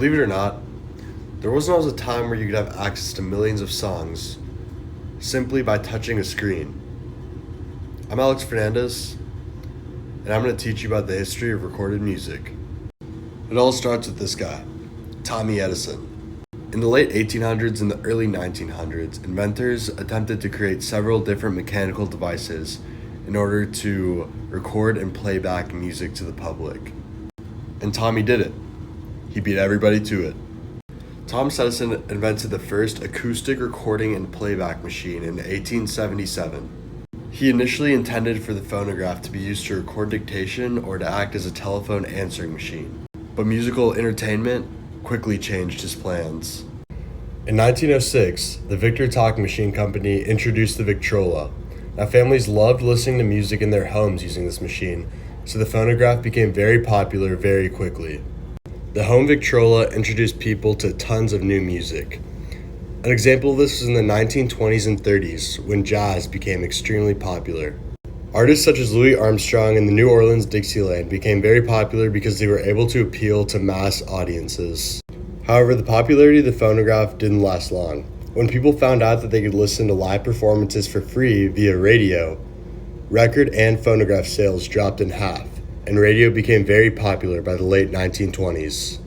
Believe it or not, there wasn't always a time where you could have access to millions of songs simply by touching a screen. I'm Alex Fernandez, and I'm going to teach you about the history of recorded music. It all starts with this guy, Tommy Edison. In the late 1800s and the early 1900s, inventors attempted to create several different mechanical devices in order to record and play back music to the public. And Tommy did it. He beat everybody to it. Thomas Edison invented the first acoustic recording and playback machine in 1877. He initially intended for the phonograph to be used to record dictation or to act as a telephone answering machine. But musical entertainment quickly changed his plans. In 1906, the Victor Talk Machine Company introduced the Victrola. Now, families loved listening to music in their homes using this machine, so the phonograph became very popular very quickly. The home Victrola introduced people to tons of new music. An example of this was in the 1920s and 30s, when jazz became extremely popular. Artists such as Louis Armstrong and the New Orleans Dixieland became very popular because they were able to appeal to mass audiences. However, the popularity of the phonograph didn't last long. When people found out that they could listen to live performances for free via radio, record and phonograph sales dropped in half, and radio became very popular by the late 1920s.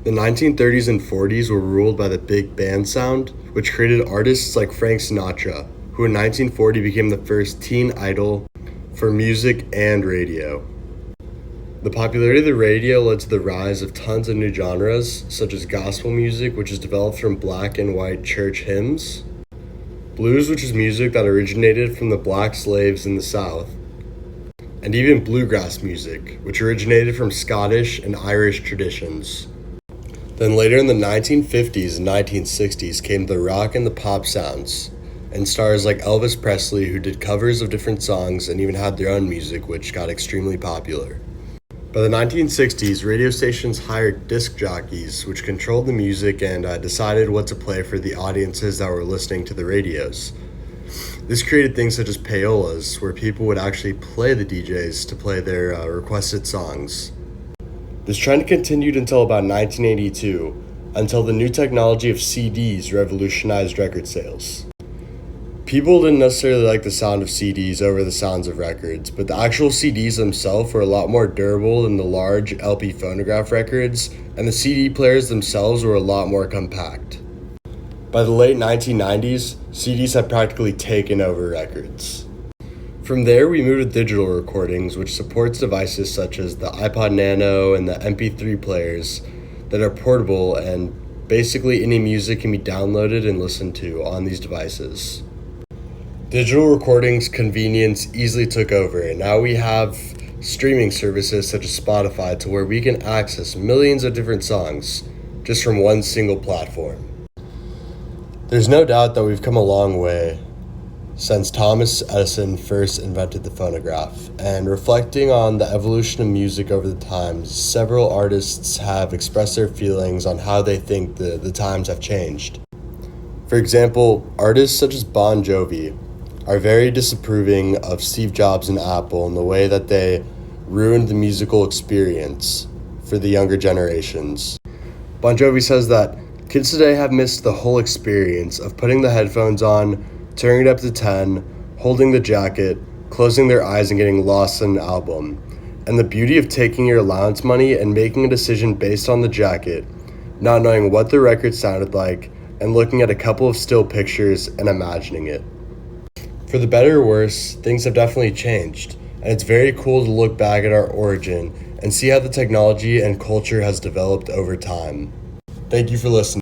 The 1930s and 40s were ruled by the big band sound, which created artists like Frank Sinatra, who in 1940 became the first teen idol for music and radio. The popularity of the radio led to the rise of tons of new genres, such as gospel music, which is developed from black and white church hymns, blues, which is music that originated from the black slaves in the South, and even bluegrass music, which originated from Scottish and Irish traditions. Then later in the 1950s and 1960s came the rock and the pop sounds, and stars like Elvis Presley, who did covers of different songs and even had their own music, which got extremely popular. By the 1960s, radio stations hired disc jockeys, which controlled the music and decided what to play for the audiences that were listening to the radios. This created things such as payolas, where people would actually play the DJs to play their requested songs. This trend continued until about 1982, until the new technology of CDs revolutionized record sales. People didn't necessarily like the sound of CDs over the sounds of records, but the actual CDs themselves were a lot more durable than the large LP phonograph records, and the CD players themselves were a lot more compact. By the late 1990s, CDs had practically taken over records. From there, we moved to digital recordings, which supports devices such as the iPod Nano and the MP3 players that are portable, and basically any music can be downloaded and listened to on these devices. Digital recordings convenience easily took over, and now we have streaming services such as Spotify to where we can access millions of different songs just from one single platform. There's no doubt that we've come a long way since Thomas Edison first invented the phonograph, and reflecting on the evolution of music over the times, several artists have expressed their feelings on how they think the times have changed. For example, artists such as Bon Jovi are very disapproving of Steve Jobs and Apple and the way that they ruined the musical experience for the younger generations. Bon Jovi says that kids today have missed the whole experience of putting the headphones on, turning it up to 10, holding the jacket, closing their eyes and getting lost in an album, and the beauty of taking your allowance money and making a decision based on the jacket, not knowing what the record sounded like, and looking at a couple of still pictures and imagining it. For the better or worse, things have definitely changed, and it's very cool to look back at our origin and see how the technology and culture has developed over time. Thank you for listening.